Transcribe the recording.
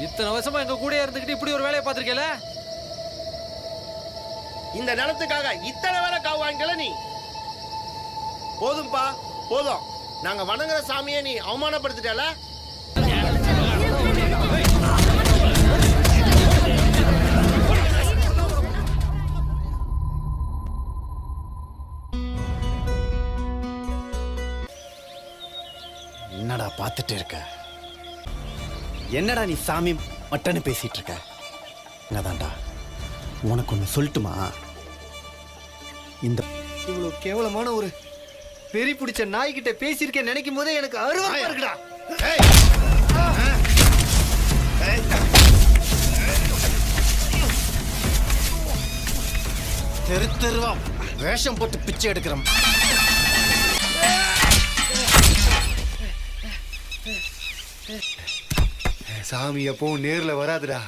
இத்தனை வருஷமா எங்க கூட இருந்துகிட்டு இப்படி ஒரு வேலையை பார்த்திருக்கல. இந்த நிலத்துக்காக இத்தனை வேலை காவு வாங்கல நீ. போதும்பா போதும். நாங்க வணங்குற சாமியை நீ அவமானப்படுத்திட்டல. என்னடா பார்த்துட்டு இருக்க? என்னடா நீ சாமி மட்டன்னு பேசிட்டு இருக்க? என்னதான்டா உனக்கு ஒன்று சொல்லட்டுமா? இந்த இவ்வளவு கேவலமான ஒரு வெறி பிடிச்ச நாய்கிட்ட பேசியிருக்கேன் நினைக்கும் போதே எனக்கு அருவருப்பா இருக்குடா. தெரு தெருவா வேஷம் போட்டு பிச்சை எடுக்கிறோம். சாமி எப்பவும் நேர்ல வராதுடா,